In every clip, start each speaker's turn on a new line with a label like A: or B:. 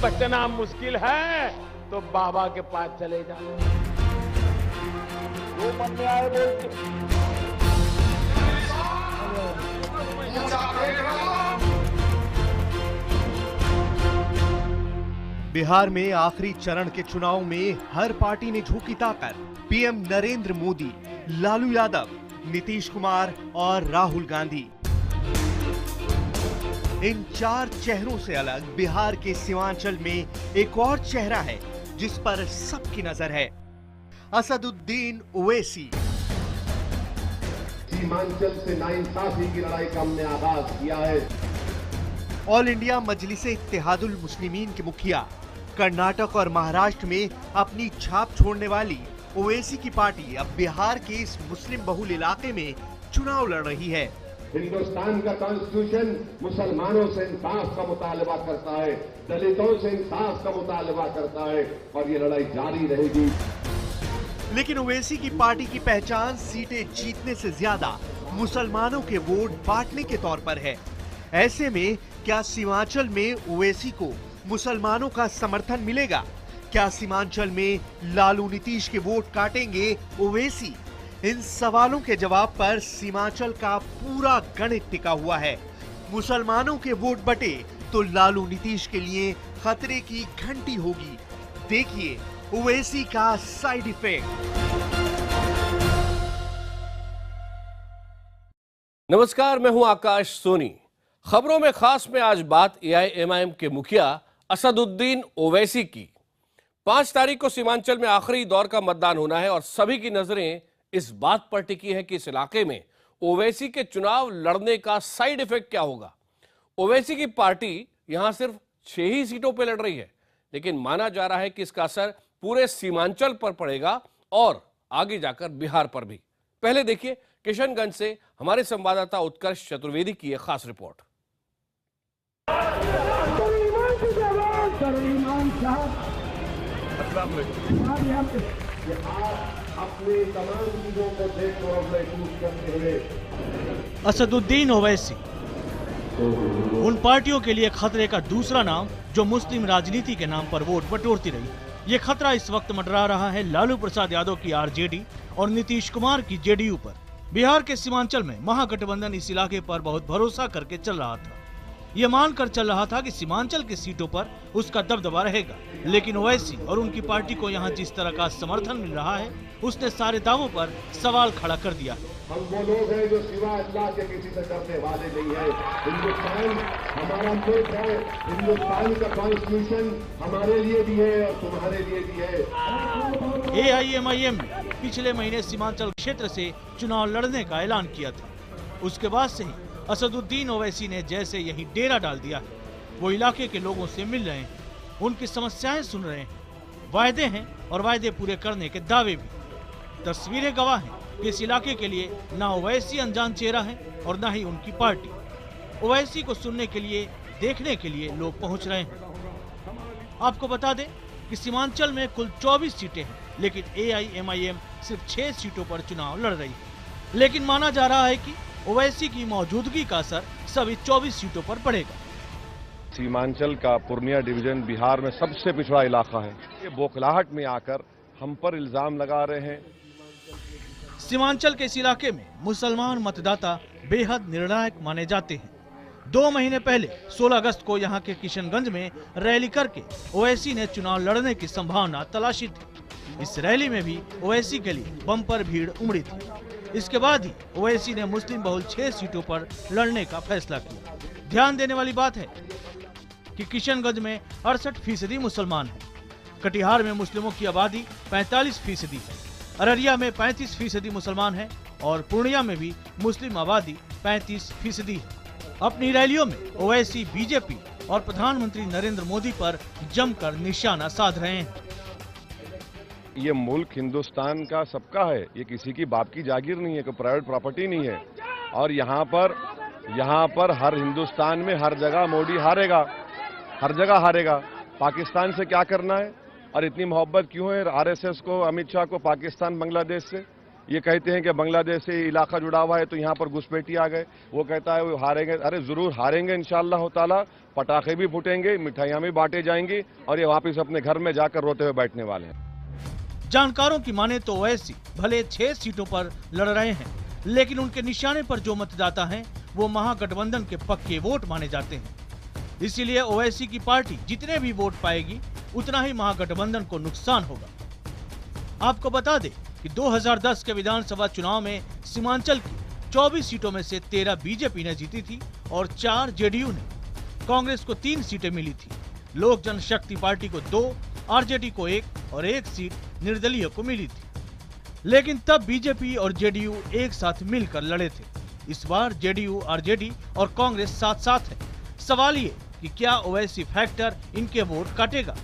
A: बचना मुश्किल है तो बाबा के पास चले जाओ। जो मन में आए बोलते।
B: बिहार में आखिरी चरण के चुनाव में हर पार्टी ने झोंकी ताकत। पीएम नरेंद्र मोदी, लालू यादव, नीतीश कुमार और राहुल गांधी। इन चार चेहरों से अलग बिहार के सीमांचल में एक और चेहरा है जिस पर सबकी नजर है, असदुद्दीन ओवैसी।
C: सीमांचल से नाइंसाफी की लड़ाई का हमने आगाज किया है।
B: ऑल इंडिया मजलिसे इत्तेहादुल मुस्लिमीन के मुखिया, कर्नाटक और महाराष्ट्र में अपनी छाप छोड़ने वाली ओवैसी की पार्टी अब बिहार के इस मुस्लिम बहुल इलाके में चुनाव लड़ रही है।
C: हिंदुस्तान का कॉन्स्टिट्यूशन मुसलमानों से इंसाफ का मुतालबा करता है, दलितों से इंसाफ का मुतालबा करता है और ये लड़ाई जारी रहेगी।
B: लेकिन ओवैसी की पार्टी की पहचान सीटें जीतने से ज्यादा मुसलमानों के वोट बांटने के तौर पर है। ऐसे में क्या सीमांचल में ओवैसी को मुसलमानों का समर्थन मिलेगा? क्या सीमांचल में लालू नीतीश के वोट काटेंगे ओवैसी? इन सवालों के जवाब पर सीमांचल का पूरा गणित टिका हुआ है। मुसलमानों के वोट बटे तो लालू नीतीश के लिए खतरे की घंटी होगी। देखिए ओवैसी का साइड इफेक्ट।
D: नमस्कार, मैं हूं आकाश सोनी। खबरों में खास में आज बात एआईएमआईएम के मुखिया असदुद्दीन ओवैसी की। 5 तारीख को सीमांचल में आखिरी दौर का मतदान होना है और सभी की नजरें इस बात पर टिकी है कि इस इलाके में ओवैसी के चुनाव लड़ने का साइड इफेक्ट क्या होगा। ओवैसी की पार्टी यहां सिर्फ 6 ही सीटों पर लड़ रही है, लेकिन माना जा रहा है कि इसका असर पूरे सीमांचल पर पड़ेगा और आगे जाकर बिहार पर भी। पहले देखिए किशनगंज से हमारे संवाददाता उत्कर्ष चतुर्वेदी की एक खास रिपोर्ट।
C: अपनी तमाम चीजों को देखकर और महसूस करते हुए
E: असदुद्दीन ओवैसी उन पार्टियों के लिए खतरे का दूसरा नाम जो मुस्लिम राजनीति के नाम पर वोट बटोरती रही। ये खतरा इस वक्त मंडरा रहा है लालू प्रसाद यादव की आरजेडी और नीतीश कुमार की जेडीयू पर। बिहार के सीमांचल में महागठबंधन इस इलाके पर बहुत भरोसा करके चल रहा था। ये मानकर चल रहा था कि सीमांचल की सीटों पर उसका दबदबा रहेगा, लेकिन ओवैसी और उनकी पार्टी को यहाँ जिस तरह का समर्थन मिल रहा है उसने सारे दावों पर सवाल खड़ा कर दिया।
C: हम वो लोग हैं जो सिवा अल्लाह के किसी से डरने वाले नहीं है। हिंदुस्तान हमारा मुल्क है, हिंदुस्तान का कॉन्स्टिट्यूशन हमारे लिए भी है और तुम्हारे लिए भी है।
E: एआईएमआईएम ने पिछले महीने सीमांचल क्षेत्र से चुनाव लड़ने का ऐलान किया था। उसके बाद से ही असदुद्दीन ओवैसी ने जैसे यही डेरा डाल दिया है। वो इलाके के लोगों से मिल रहे हैं, उनकी समस्याएं सुन रहे हैं, वायदे हैं और वायदे पूरे करने के दावे भी। तस्वीरें गवाह हैं कि इस इलाके के लिए ना ओवैसी अनजान चेहरा है और ना ही उनकी पार्टी। ओवैसी को सुनने के लिए, देखने के लिए लोग पहुंच रहे हैं। आपको बता दें कि सीमांचल में कुल 24 सीटें हैं, लेकिन एआईएमआईएम सिर्फ 6 सीटों पर चुनाव लड़ रही है। लेकिन माना जा रहा है कि ओवैसी की मौजूदगी का असर सभी 24 सीटों पर पड़ेगा।
F: सीमांचल का पूर्णिया डिवीजन बिहार में सबसे पिछड़ा इलाका है। ये बौखलाहट में आकर हम पर इल्जाम लगा रहे हैं।
E: सीमांचल के इस इलाके में मुसलमान मतदाता बेहद निर्णायक माने जाते हैं। 2 महीने पहले 16 अगस्त को यहाँ के किशनगंज में रैली करके ओवैसी ने चुनाव लड़ने की संभावना तलाशी थी। इस रैली में भी ओवैसी के लिए बम्पर भीड़ उमड़ी थी। इसके बाद ही ओवैसी ने मुस्लिम बहुल 6 सीटों पर लड़ने का फैसला किया। ध्यान देने वाली बात है कि किशनगंज में 68% मुसलमान हैं। कटिहार में मुस्लिमों की आबादी 45% है। अररिया में 35% मुसलमान हैं और पूर्णिया में भी मुस्लिम आबादी 35% है। अपनी रैलियों में ओवैसी बीजेपी और प्रधानमंत्री नरेंद्र मोदी पर जमकर निशाना साध रहे हैं।
F: ये मुल्क हिंदुस्तान का सबका है, ये किसी की बाप की जागीर नहीं है, कोई प्राइवेट प्रॉपर्टी नहीं है। और यहाँ पर हर हिंदुस्तान में हर जगह मोदी हारेगा, हर जगह हारेगा। पाकिस्तान से क्या करना है और इतनी मोहब्बत क्यों है आरएसएस को, अमित शाह को पाकिस्तान बांग्लादेश से? ये कहते हैं कि बांग्लादेश से इलाका जुड़ा हुआ है तो यहाँ पर घुसपैठी आ गए। वो कहता है वो हारेंगे। अरे जरूर हारेंगे इंशाअल्लाह ताला, पटाखे भी फूटेंगे, मिठाइयाँ भी बांटे जाएंगी और ये वापस अपने घर में जाकर रोते हुए बैठने वाले हैं।
E: जानकारों की माने तो ओवैसी भले 6 सीटों पर लड़ रहे हैं, लेकिन उनके निशाने पर जो मतदाता हैं वो महागठबंधन के पक्के वोट माने जाते हैं। इसीलिए ओवैसी की पार्टी जितने भी वोट पाएगी उतना ही महागठबंधन को नुकसान होगा। आपको बता दें कि 2010 के विधानसभा चुनाव में सीमांचल की 24 सीटों में से 13 बीजेपी ने जीती थी और 4 जेडीयू ने। कांग्रेस को 3 सीटें मिली थी, लोक जनशक्ति पार्टी को 2, आरजेडी को 1 और 1 सीट निर्दलीय को मिली थी। लेकिन तब बीजेपी और जेडीयू एक साथ मिलकर लड़े थे। इस बार जेडीयू, आरजेडी और कांग्रेस साथ साथ है। सवाल ये कि क्या ओवैसी फैक्टर इनके वोट काटेगा?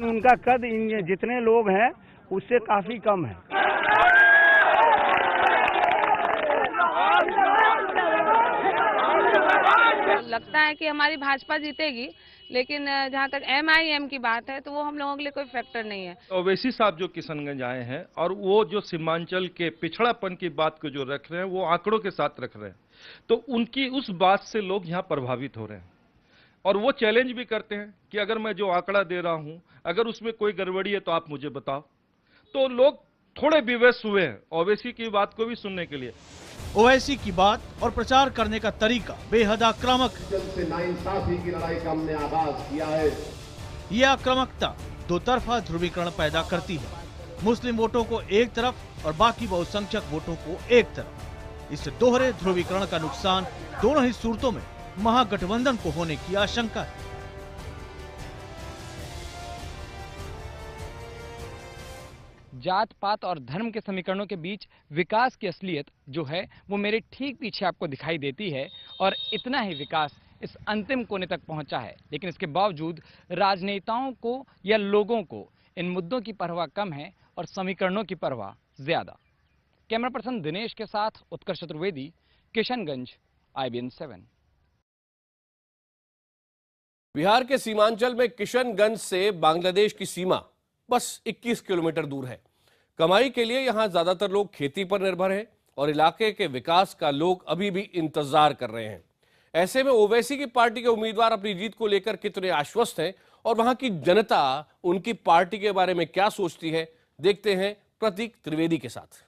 G: उनका कद इन जितने लोग हैं उससे काफी कम है।
H: लगता है कि हमारी भाजपा जीतेगी, लेकिन जहां तक एमआईएम की बात है तो वो हम लोगों के लिए कोई फैक्टर नहीं है।
I: ओवैसी साहब जो किशनगंज आए हैं और वो जो सीमांचल के पिछड़ापन की बात को जो रख रहे हैं वो आंकड़ों के साथ रख रहे हैं, तो उनकी उस बात से लोग यहाँ प्रभावित हो रहे हैं और वो चैलेंज भी करते हैं कि अगर मैं जो आंकड़ा दे रहा हूं अगर उसमें कोई गड़बड़ी है तो आप मुझे बताओ। तो लोग थोड़े विवश हुए हैं ओवैसी की बात को भी सुनने के लिए।
E: ओवैसी की बात और प्रचार करने का तरीका बेहद आक्रामक है।
C: से नाइंसाफी की लड़ाई का हमने आगाज किया है।
E: ये आक्रामकता दो तरफा ध्रुवीकरण पैदा करती है, मुस्लिम वोटों को एक तरफ और बाकी बहुसंख्यक वोटों को एक तरफ। इस दोहरे ध्रुवीकरण का नुकसान दोनों ही सूरतों में महागठबंधन को होने की आशंका है।
J: जात पात और धर्म के समीकरणों के बीच विकास की असलियत जो है वो मेरे ठीक पीछे आपको दिखाई देती है और इतना ही विकास इस अंतिम कोने तक पहुंचा है। लेकिन इसके बावजूद राजनेताओं को या लोगों को इन मुद्दों की परवाह कम है और समीकरणों की परवाह ज्यादा। कैमरा पर्सन दिनेश के साथ उत्कर्ष चतुर्वेदी, किशनगंज, IBN 7।
D: बिहार के सीमांचल में किशनगंज से बांग्लादेश की सीमा बस 21 किलोमीटर दूर है। कमाई के लिए यहां ज्यादातर लोग खेती पर निर्भर हैं और इलाके के विकास का लोग अभी भी इंतजार कर रहे हैं। ऐसे में ओवैसी की पार्टी के उम्मीदवार अपनी जीत को लेकर कितने आश्वस्त हैं और वहां की जनता उनकी पार्टी के बारे में क्या सोचती है, देखते हैं प्रतीक त्रिवेदी के साथ।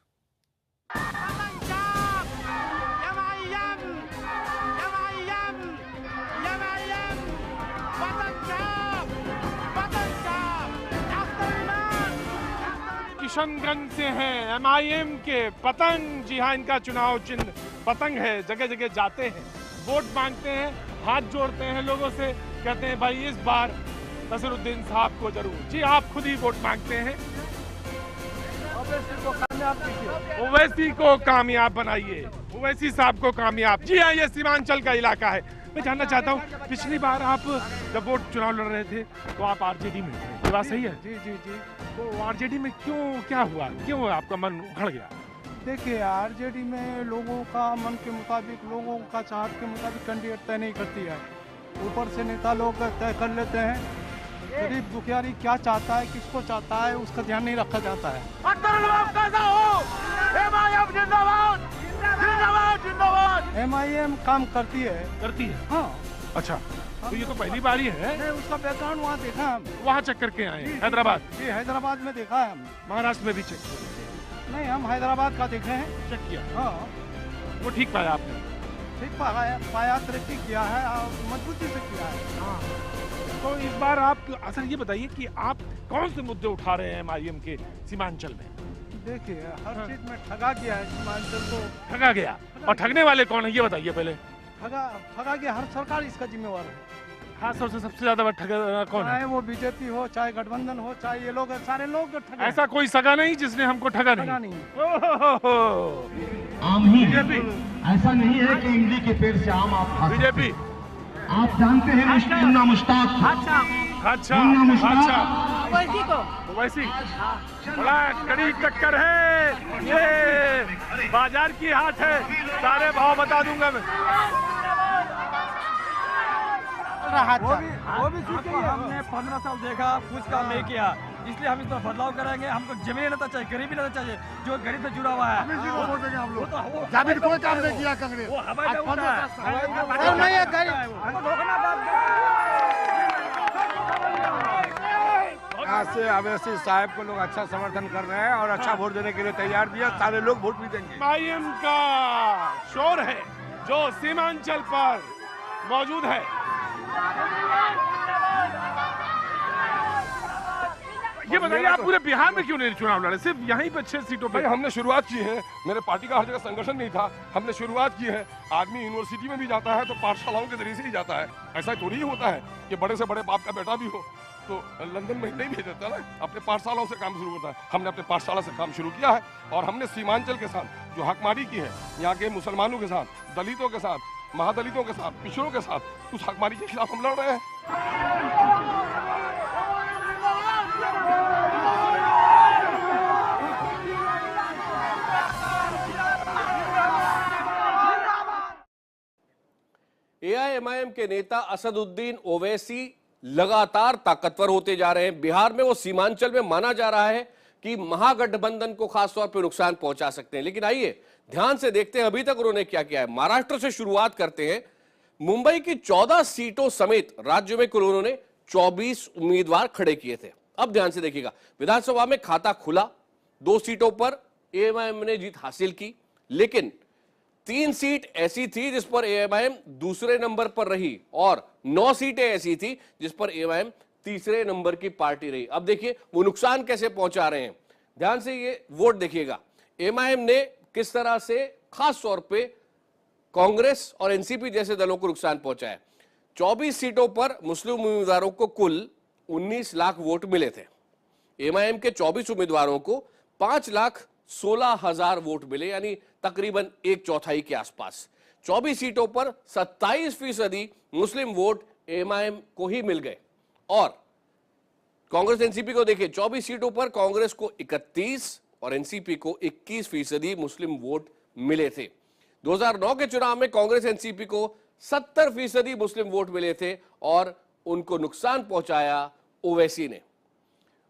A: किशनगंज से हैं एमआईएम के पतंग। जी हाँ, इनका चुनाव चिन्ह पतंग है। जगह जगह जाते हैं, वोट मांगते हैं, हाथ जोड़ते हैं लोगों से, कहते हैं भाई इस बार नसीरुद्दीन साहब को जरूर। जी आप खुद ही वोट मांगते हैं। ओवैसी को कामयाब बनाइए, ओवैसी साहब को कामयाब। जी हाँ, ये सीमांचल का इलाका है। मैं जानना चाहता हूँ, पिछली बार आप जब वोट चुनाव लड़ रहे थे तो आप आरजेडी में थे, ये बात सही है?
K: जी जी जी।
A: तो आरजेडी में क्यों, क्या हुआ, क्यों आपका मन उखड़ गया?
K: देखिए, आरजेडी में लोगों का मन के मुताबिक, लोगों का चाहत के मुताबिक कैंडिडेट तय नहीं करती है। ऊपर से नेता लोग तय कर लेते हैं। गरीब दुखियारी क्या चाहता है, किसको चाहता है, उसका ध्यान नहीं रखा जाता है। एमआईएम काम करती है। हाँ।
A: अच्छा, तो ये तो पहली बार ही है।
K: नहीं, उसका बैकग्राउंड वहाँ देखा है।
A: वहाँ चेक करके आए हैं? हैदराबाद?
K: जी, हैदराबाद में देखा है।
A: महाराष्ट्र में भी चेक किया?
K: नहीं, हम हैदराबाद का देखे हैं।
A: चेक किया?
K: हाँ।
A: वो ठीक पाया आपने?
K: ठीक पाया, तरक्की किया है और मजबूती से किया है।
A: हाँ। तो इस बार आप असल ये बताइए कि आप कौन से मुद्दे उठा रहे हैं एमआईएम के सीमांचल में?
K: देखिए, हर चीज में ठगा गया है सीमांचल को।
A: ठगा गया? और ठगने वाले कौन है ये बताइए पहले।
K: ठगा गया, हर सरकार इसका जिम्मेवार है।
A: खास तौर से सबसे ज्यादा ठगा कौन है?
K: चाहे वो बीजेपी हो, चाहे गठबंधन हो, चाहे ये लोग, सारे लोग ठगे।
A: ऐसा कोई सगा नहीं जिसने हमको ठगा नहीं?
C: आम ही ऐसा नहीं है कि इमली के पेड़ से आम आप खा सकते।
A: बीजेपी
C: आप जानते हैं मुन्ना मुश्ताक।
A: अच्छा, वैसी बड़ा कड़ी टक्कर है। ये बाजार की हाट है, सारे भाव बता दूंगा मैं।
K: वो भी हमने 15 साल देखा, कुछ काम नहीं किया।
L: इसलिए हम इसमें बदलाव कराएंगे। हमको जमीन रहना चाहिए, गरीबी रहना चाहिए, जो गरीब से जुड़ा हुआ है।
K: जमीन कोई काम नहीं किया कांग्रेस,
L: वो हवाई में उड़ता है।
M: आज से अवैसी साहब को लोग अच्छा समर्थन कर रहे हैं और अच्छा वोट देने के लिए तैयार दिया। सारे लोग वोट भी देंगे।
A: एमआईएम का शोर है जो सीमांचल पर मौजूद है। ये बताइए, आप पूरे बिहार में क्यों नहीं चुनाव लड़े, सिर्फ यहीं पे 6 सीटों पे?
F: हमने शुरुआत की है, मेरे पार्टी का हर जगह संगठन नहीं था, हमने शुरुआत की है। आदमी यूनिवर्सिटी में भी जाता है तो पाठशालाओं के जरिए से ही जाता है। ऐसा थोड़ी ही होता है कि बड़े से बड़े बाप का बेटा भी हो तो लंदन में नहीं भेज देता ना, अपने पाठशालाओं से काम शुरू होता है। हमने अपने पाठशाला से काम शुरू किया है और हमने सीमांचल के साथ जो हकमारी की है, यहाँ के मुसलमानों के साथ, दलितों के साथ, महादलितों के साथ, पिछड़ों के साथ, उस हकमारी के खिलाफ हम लड़ रहे हैं।
D: एआईएमआईएम के नेता असदुद्दीन ओवैसी लगातार ताकतवर होते जा रहे हैं। बिहार में वो सीमांचल में माना जा रहा है कि महागठबंधन को खासतौर पर नुकसान पहुंचा सकते हैं। लेकिन आइए ध्यान से देखते हैं अभी तक उन्होंने क्या किया है। महाराष्ट्र से शुरुआत करते हैं। मुंबई की 14 सीटों समेत राज्य में कुल उन्होंने 24 उम्मीदवार खड़े किए थे। अब ध्यान से देखिएगा, विधानसभा में खाता खुला, 2 सीटों पर एआईएमआईएम ने जीत हासिल की, लेकिन 3 सीट ऐसी थी जिस पर एआईएमआईएम दूसरे नंबर पर रही और 9 सीटें ऐसी थी जिस पर एआईएमआईएम तीसरे नंबर की पार्टी रही। अब देखिए वो नुकसान कैसे पहुंचा रहे हैं। ध्यान से ये वोट देखिएगा, एआईएमआईएम ने किस तरह से खास तौर पे कांग्रेस और एनसीपी जैसे दलों को नुकसान पहुंचाया। 24 सीटों पर मुस्लिम उम्मीदवारों को कुल 19 लाख वोट मिले थे। एआईएमआईएम के 24 उम्मीदवारों को 5,16,000 वोट मिले, यानी तकरीबन 1/4 के आसपास। 24 सीटों पर 27% मुस्लिम वोट एआईएमआईएम को ही मिल गए। और कांग्रेस एनसीपी को देखिए, 24 सीटों पर कांग्रेस को 31 और एनसीपी को 21% मुस्लिम वोट मिले थे। 2009 के चुनाव में कांग्रेस एनसीपी को 70% मुस्लिम वोट मिले थे और उनको नुकसान पहुंचाया ओवैसी ने।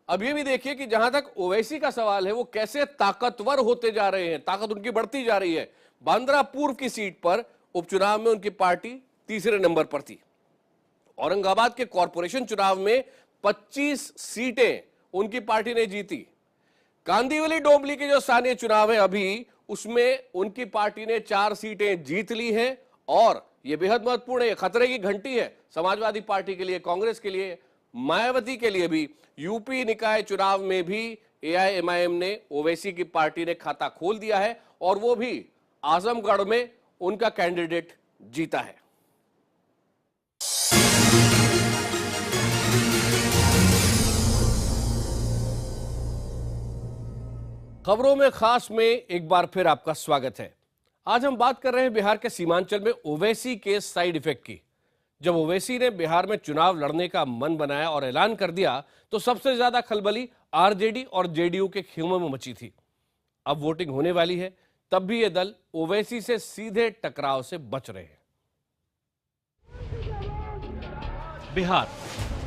D: अब ये भी देखिए कि जहां तक ओवैसी का सवाल है, वो कैसे ताकतवर होते जा रहे हैं, ताकत उनकी बढ़ती जा रही है। बांद्रा पूर्व की सीट पर उपचुनाव में उनकी पार्टी तीसरे नंबर पर थी। औरंगाबाद के कॉरपोरेशन चुनाव में 25 सीटें उनकी पार्टी ने जीती। कांदिवली डोंबिवली के जो स्थानीय चुनाव है अभी, उसमें उनकी पार्टी ने 4 सीटें जीत ली हैं और यह बेहद महत्वपूर्ण है, खतरे की घंटी है समाजवादी पार्टी के लिए, कांग्रेस के लिए, मायावती के लिए भी। यूपी निकाय चुनाव में भी एआईएमआईएम ने, ओवैसी की पार्टी ने खाता खोल दिया है और वो भी आजमगढ़ में उनका कैंडिडेट जीता है। खबरों में खास में एक बार फिर आपका स्वागत है। आज हम बात कर रहे हैं बिहार के सीमांचल में ओवैसी के साइड इफेक्ट की। जब ओवैसी ने बिहार में चुनाव लड़ने का मन बनाया और ऐलान कर दिया तो सबसे ज्यादा खलबली आरजेडी और जेडीयू के खेमों में मची थी। अब वोटिंग होने वाली है, तब भी ये दल ओवैसी से सीधे टकराव से बच रहे हैं।
N: बिहार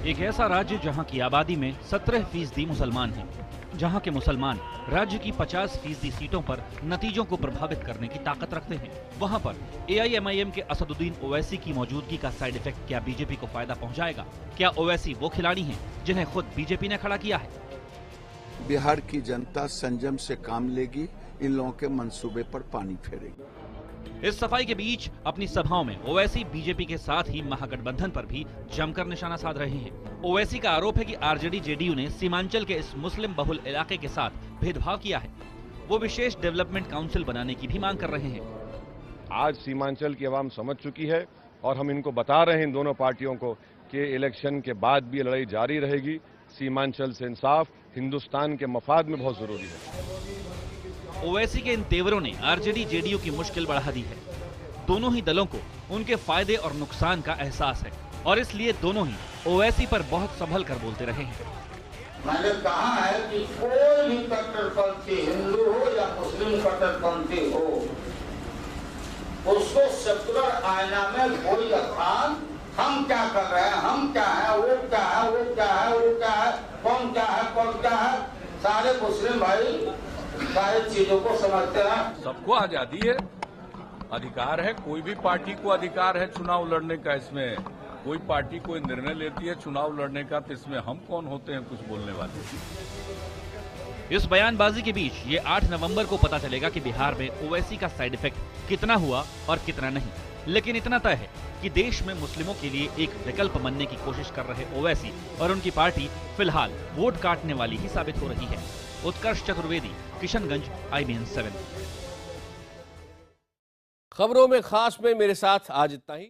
N: एक ऐसा राज्य जहां की आबादी में 17% मुसलमान हैं, जहां के मुसलमान राज्य की 50% सीटों पर नतीजों को प्रभावित करने की ताकत रखते हैं। वहां पर एआईएमआईएम के असदुद्दीन ओवैसी की मौजूदगी का साइड इफेक्ट क्या बीजेपी को फायदा पहुंचाएगा? क्या ओवैसी वो खिलाड़ी हैं जिन्हें खुद बीजेपी ने खड़ा किया है?
O: बिहार की जनता संयम से काम लेगी, इन लोगों के मंसूबे पर पानी फेरेगी।
N: इस सफाई के बीच अपनी सभाओं में ओवैसी बीजेपी के साथ ही महागठबंधन पर भी जमकर निशाना साध रहे हैं। ओवैसी का आरोप है कि आरजेडी जेडीयू ने सीमांचल के इस मुस्लिम बहुल इलाके के साथ भेदभाव किया है। वो विशेष डेवलपमेंट काउंसिल बनाने की भी मांग कर रहे हैं।
F: आज सीमांचल की आवाम समझ चुकी है और हम इनको बता रहे हैं, इन दोनों पार्टियों को, कि इलेक्शन के बाद भी लड़ाई जारी रहेगी। सीमांचल से इंसाफ हिंदुस्तान के मफाद में बहुत जरूरी है।
N: ओवैसी के इन तेवरों ने आरजेडी जेडीयू की मुश्किल बढ़ा दी है। दोनों ही दलों को उनके फायदे और नुकसान का एहसास है और इसलिए दोनों ही ओवैसी पर बहुत संभल कर बोलते रहे हैं।
P: मैंने कहा है कि कोई भी कट्टरपंथी हिंदू हो या मुस्लिम कट्टरपंथी हो, उसको सेक्युलर आईना में कोई स्थान हम क्या कर रहे हैं, हम क्या है, वो क्या है, वो क्या है, वो क्या है, कौन क्या है, कौन क्या है, सारे मुस्लिम भाई सारी चीजों को समझते हैं।
Q: सबको आजादी है, अधिकार है, कोई भी पार्टी को अधिकार है चुनाव लड़ने का। इसमें कोई पार्टी कोई निर्णय लेती है चुनाव लड़ने का, तो इसमें हम कौन होते हैं कुछ बोलने वाले।
N: इस बयानबाजी के बीच ये 8 नवंबर को पता चलेगा कि बिहार में ओवैसी का साइड इफेक्ट कितना हुआ और कितना नहीं। लेकिन इतना तय है कि देश में मुस्लिमों के लिए एक विकल्प बनने की कोशिश कर रहे ओवैसी और उनकी पार्टी फिलहाल वोट काटने वाली ही साबित हो रही है। उत्कर्ष चतुर्वेदी, किशनगंज, IBN 7।
D: खबरों में खास में मेरे साथ आज इतना ही।